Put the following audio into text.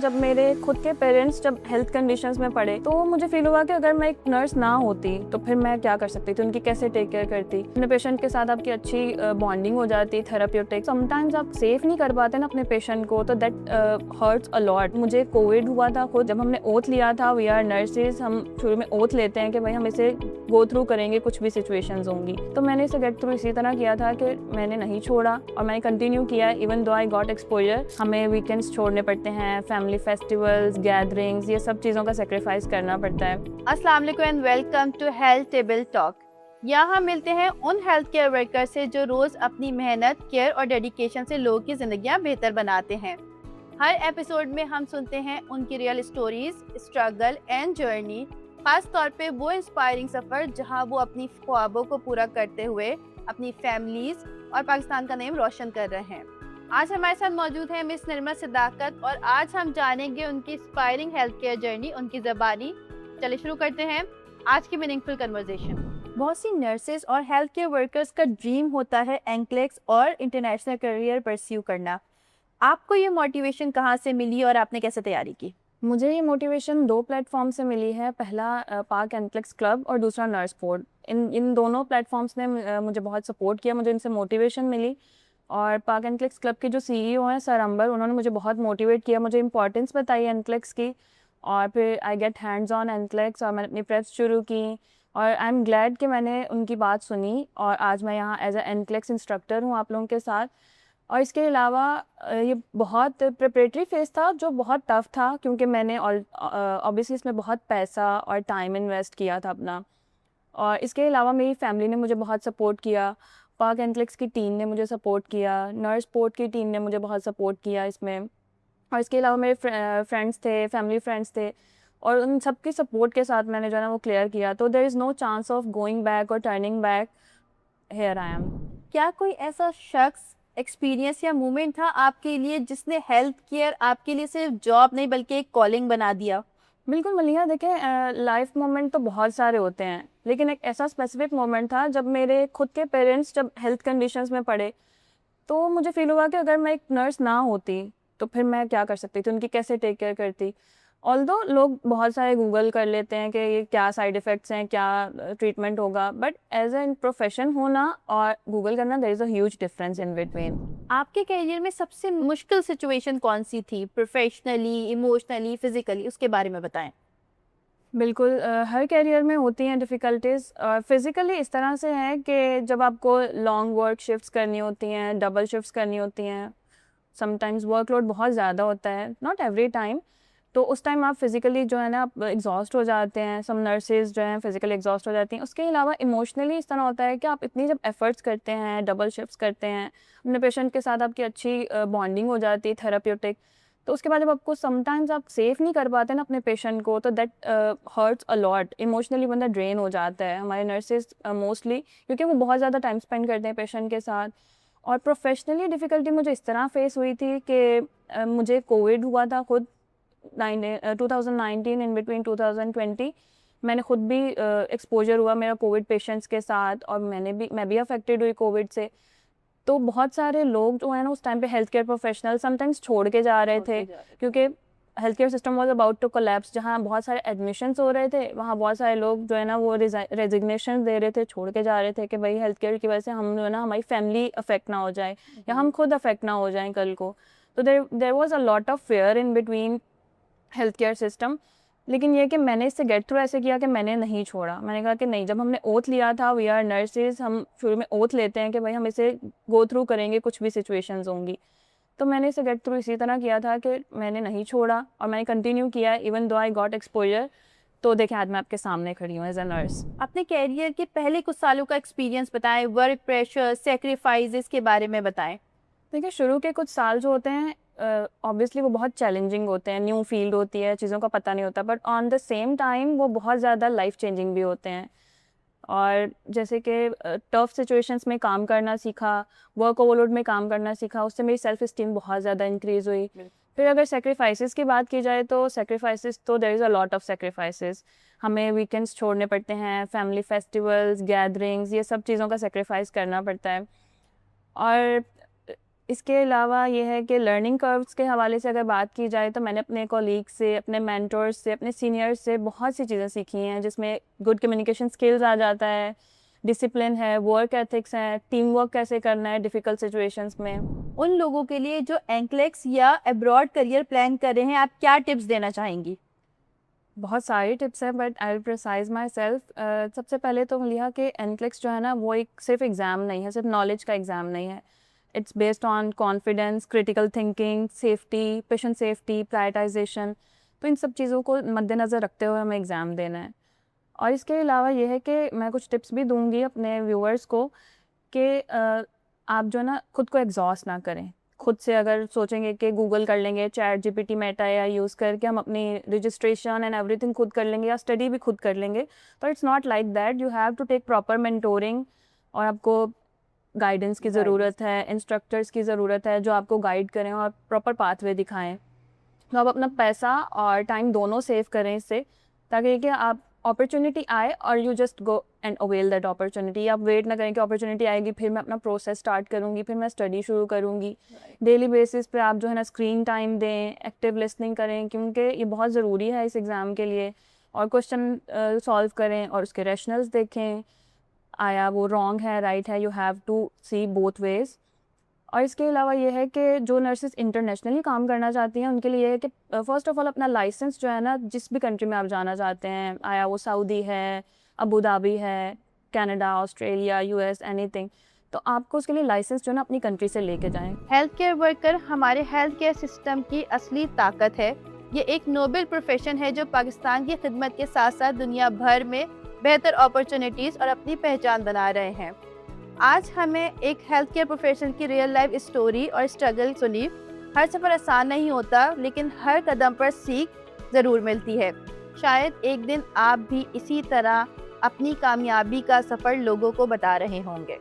जब मेरे खुद के पेरेंट्स जब हेल्थ कंडीशंस में पड़े तो मुझे फील हुआ कि अगर मैं एक नर्स ना होती तो फिर मैं क्या कर सकती थी, उनकी कैसे टेक केयर करती। अपने पेशेंट के साथ आपकी अच्छी बॉन्डिंग हो जाती, थेराप्यूटिक। समटाइम्स आप सेफ नहीं कर पाते ना अपने पेशेंट को, तो दैट हर्ट्स अ लॉट। मुझे कोविड हुआ था खुद, जब हमने ओथ लिया था, वी आर नर्सेज, हम शुरू में ओथ लेते हैं कि भाई हम इसे गो थ्रू करेंगे, कुछ भी सिचुएशंस होंगी। तो मैंने इसे गेट थ्रू इसी तरह किया था कि मैंने नहीं छोड़ा और मैंने कंटिन्यू किया even though I got exposure. हमें वीकेंड्स छोड़ने पड़ते हैं, फैमिली फेस्टिवल्स, गैदरिंग्स, ये सब चीज़ों का सेक्रीफाइस करना पड़ता है। अस्सलाम वालेकुम and welcome to Health Table Talk. यहाँ मिलते हैं उन हेल्थ केयर वर्कर से जो रोज़ अपनी मेहनत, केयर और डेडिकेशन से लोगों की ज़िंदगियाँ बेहतर बनाते हैं। हर एपिसोड में हम सुनते हैं उनकी real stories, struggle and journey, खास तौर पे वो इंस्पायरिंग सफ़र जहाँ वो अपनी ख्वाबों को पूरा करते हुए अपनी फैमिलीज और पाकिस्तान का नाम रोशन कर रहे हैं। आज हमारे साथ मौजूद है मिस निर्मल सदाकत और आज हम जानेंगे उनकी इंस्पायरिंग हेल्थ केयर जर्नी उनकी ज़बानी। चलिए शुरू करते हैं आज की मीनिंगफुल कन्वर्सेशन। बहुत सी नर्सेज और हेल्थ केयर वर्कर्स का ड्रीम होता है एंक्लेक्स और इंटरनेशनल करियर परस्यू करना। आपको ये मोटिवेशन कहाँ से मिली और आपने कैसे तैयारी की? मुझे ये मोटिवेशन 2 प्लेटफॉर्म से मिली है। पहला पाक एनक्लेक्स क्लब और दूसरा नर्स बोर्ड। इन दोनों प्लेटफॉर्म्स ने मुझे बहुत सपोर्ट किया, मुझे इनसे मोटिवेशन मिली। और पाक एनक्लेक्स क्लब के जो सीईओ हैं सर अंबर, उन्होंने मुझे बहुत मोटिवेट किया, मुझे इंपॉर्टेंस बताई एनक्लेक्स की। और फिर I get hands on NCLEX और मैंने अपनी प्रेप्स शुरू की और आई एम ग्लैड कि मैंने उनकी बात सुनी और आज मैं यहाँ एज ए एनक्लेक्स इंस्ट्रक्टर हूँ आप लोगों के साथ। और इसके अलावा ये बहुत प्रिपरेटरी फेज़ था जो बहुत टफ़ था, क्योंकि मैंने ऑब्वियसली इसमें बहुत पैसा और टाइम इन्वेस्ट किया था अपना। और इसके अलावा मेरी फैमिली ने मुझे बहुत सपोर्ट किया, पाक एनक्लेक्स की टीम ने मुझे सपोर्ट किया, नर्स पोर्ट की टीम ने मुझे बहुत सपोर्ट किया इसमें। और इसके अलावा मेरे फ्रेंड्स थे, फैमिली फ्रेंड्स थे, और उन सब की सपोर्ट के साथ मैंने जो है ना वो क्लियर किया। तो there is no chance of going back और turning back. Here I am. क्या कोई ऐसा शख्स, एक्सपीरियंस या मोमेंट था आपके लिए जिसने हेल्थ केयर आपके लिए सिर्फ जॉब नहीं बल्कि एक कॉलिंग बना दिया? बिल्कुल मलिहा, देखें लाइफ मोमेंट तो बहुत सारे होते हैं, लेकिन एक ऐसा स्पेसिफिक मोमेंट था जब मेरे खुद के पेरेंट्स जब हेल्थ कंडीशंस में पड़े तो मुझे फील हुआ कि अगर मैं एक नर्स ना होती तो फिर मैं क्या कर सकती थी, उनकी कैसे टेक केयर करती। ऑल्दो लोग बहुत सारे गूगल कर लेते हैं कि ये क्या साइड इफ़ेक्ट्स हैं, क्या ट्रीटमेंट होगा, बट एज ए प्रोफेशन होना और गूगल करना, there is a huge difference in between. आपके करियर में सबसे मुश्किल सिचुएशन कौन सी थी, प्रोफेशनली, इमोशनली, फिजिकली? उसके बारे में बताएं। बिल्कुल, हर कैरियर में होती हैं डिफ़िकल्टीज़। फिज़िकली इस तरह से है कि जब आपको लॉन्ग वर्क शिफ्ट्स करनी होती हैं, डबल शिफ्ट्स करनी होती हैं, समटाइम्स वर्कलोड बहुत ज़्यादा होता है, नॉट एवरी टाइम, तो उस टाइम आप फिज़िकली जो है ना आप एग्जॉस्ट हो जाते हैं। सम नर्सेज जो हैं फिज़िकली एग्जॉस्ट हो जाती हैं। उसके अलावा इमोशनली इस तरह होता है कि आप इतनी जब एफ़र्ट्स करते हैं, डबल शिफ्ट्स करते हैं, अपने पेशेंट के साथ आपकी अच्छी बॉन्डिंग हो जाती है, थेराप्यूटिक, तो उसके बाद जब आपको समटाइम्स आप सेफ नहीं कर पाते ना अपने पेशेंट को, तो that hurts a lot. Emotionally बंदा ड्रेन हो जाता है, हमारे नर्सेज मोस्टली, क्योंकि वो बहुत ज़्यादा टाइम स्पेंड करते हैं पेशेंट के साथ। और प्रोफेशनली डिफ़िकल्टी मुझे इस तरह फेस हुई थी कि मुझे कोविड हुआ था खुद 2019 इन बिटवीन 2020। मैंने खुद भी एक्सपोजर हुआ मेरा कोविड पेशेंट्स के साथ, और मैं भी अफेक्टेड हुई कोविड से। तो बहुत सारे लोग जो है ना उस टाइम पे हेल्थ केयर प्रोफेशनल समटाइम्स छोड़ के जा रहे थे, क्योंकि health care system was about to collapse. जहाँ बहुत सारे एडमिशन्स हो रहे थे, वहाँ बहुत सारे लोग जो है ना वो रेजिग्नेशन दे रहे थे, छोड़ के जा रहे थे कि भाई हेल्थ केयर की वजह से हम जो है ना हमारी फैमिली अफेक्ट ना हो जाए या हम खुद अफेक्ट ना हो जाएं कल को। तो there was a lot of fear in between health care system. लेकिन ये कि मैंने इससे गेट थ्रू ऐसे किया कि मैंने नहीं छोड़ा। मैंने कहा कि नहीं, जब हमने ओथ लिया था, वी आर नर्सेज, हम शुरू में ओथ लेते हैं कि भाई हम इसे गो थ्रू करेंगे, कुछ भी सिचुएशंस होंगी। तो मैंने इसे गेट थ्रू इसी तरह किया था कि मैंने नहीं छोड़ा और मैंने कंटिन्यू किया even though I got exposure. तो देखें आज मैं आपके सामने खड़ी हूँ एज ए नर्स। अपने कैरियर के पहले कुछ सालों का एक्सपीरियंस बताएं, वर्क प्रेशर, सेक्रीफाइसेस के बारे में बताएं। देखिए, शुरू के कुछ साल जो होते हैं ऑब्वियसली वो बहुत चैलेंजिंग होते हैं, न्यू फील्ड होती है, चीज़ों का पता नहीं होता, but on the same time वो बहुत ज़्यादा लाइफ चेंजिंग भी होते हैं। और जैसे कि टफ सिचुएशंस में काम करना सीखा, वर्क ओवरलोड में काम करना सीखा, उससे मेरी सेल्फ इस्टीम बहुत ज़्यादा इंक्रीज़ हुई। फिर अगर सेक्रीफाइसेस की बात की जाए तो सेक्रीफाइसेस तो there is a lot of sacrifices. हमें वीकेंड्स छोड़ने पड़ते हैं, फैमिली फेस्टिवल्स, गैदरिंग्स, ये सब चीज़ों का सेक्रीफाइस करना पड़ता है। और इसके अलावा ये है कि लर्निंग कर्व्स के हवाले से अगर बात की जाए तो मैंने अपने कॉलीग से, अपने मेंटोर्स से, अपने सीनियर्स से बहुत सी चीज़ें सीखी हैं, जिसमें गुड कम्युनिकेशन स्किल्स आ जाता है, डिसिप्लिन है, वर्क एथिक्स है, टीम वर्क कैसे करना है डिफ़िकल्ट सिचुएशंस में। उन लोगों के लिए जो एंक्लेक्स या अब्रॉड करियर प्लान कर रहे हैं, आप क्या टिप्स देना चाहेंगी? बहुत सारी टिप्स हैं but I will precise my self. सबसे पहले तो लिया कि एनक्लेक्स जो है ना वो एक सिर्फ एग्ज़ाम नहीं है, सिर्फ नॉलेज का एग्ज़ाम नहीं है। It's based on confidence, critical thinking, safety, patient safety, prioritisation. तो इन सब चीज़ों को मद्देनज़र रखते हुए हमें एग्ज़ाम देना है। और इसके अलावा ये है कि मैं कुछ टिप्स भी दूंगी अपने व्यूअर्स को कि आप जो है ना खुद को एग्जॉस्ट ना करें। खुद से अगर सोचेंगे कि गूगल कर लेंगे, चैट जीपीटी, मेटा या यूज़ करके हम अपनी रजिस्ट्रेशन एंड एवरीथिंग खुद कर लेंगे या स्टडी भी खुद कर लेंगे, तो it's not like that. You have to take proper mentoring और आपको गाइडेंस की ज़रूरत है, इंस्ट्रक्टर्स की ज़रूरत है जो आपको गाइड करें और प्रॉपर पाथवे दिखाएं। तो आप अपना पैसा और टाइम दोनों सेव करें इससे, ताकि कि आप अपॉर्चुनिटी आए और you just go and avail that opportunity. आप वेट ना करें कि अपॉर्चुनिटी आएगी फिर मैं अपना प्रोसेस स्टार्ट करूँगी, फिर मैं स्टडी शुरू करूँगी। डेली बेसिस पे आप जो है ना स्क्रीन टाइम दें, एक्टिव लिसनिंग करें, क्योंकि ये बहुत ज़रूरी है इस एग्ज़ाम के लिए। और क्वेश्चन सॉल्व करें और उसके रैशनल्स देखें, आया वो रॉन्ग है, राइट है। You have to see both ways. और इसके अलावा ये है कि जो नर्सेस इंटरनेशनली काम करना चाहती हैं उनके लिए है कि फ़र्स्ट ऑफ़ ऑल अपना लाइसेंस जो है ना, जिस भी कंट्री में आप जाना चाहते हैं, आया वो सऊदी है, अबू धाबी है, कनाडा, ऑस्ट्रेलिया, यूएस, एनीथिंग, तो आपको उसके लिए लाइसेंस जो है ना अपनी कंट्री से लेके जाएं। हेल्थ केयर वर्कर हमारे हेल्थ केयर सिस्टम की असली ताकत है। ये एक नोबल प्रोफेशन है जो पाकिस्तान की खिदमत के साथ साथ दुनिया भर में बेहतर अपॉर्चुनिटीज़ और अपनी पहचान बना रहे हैं। आज हमें एक हेल्थ केयर प्रोफेशनल की रियल लाइफ स्टोरी और स्ट्रगल सुनी। हर सफ़र आसान नहीं होता, लेकिन हर कदम पर सीख ज़रूर मिलती है। शायद एक दिन आप भी इसी तरह अपनी कामयाबी का सफ़र लोगों को बता रहे होंगे।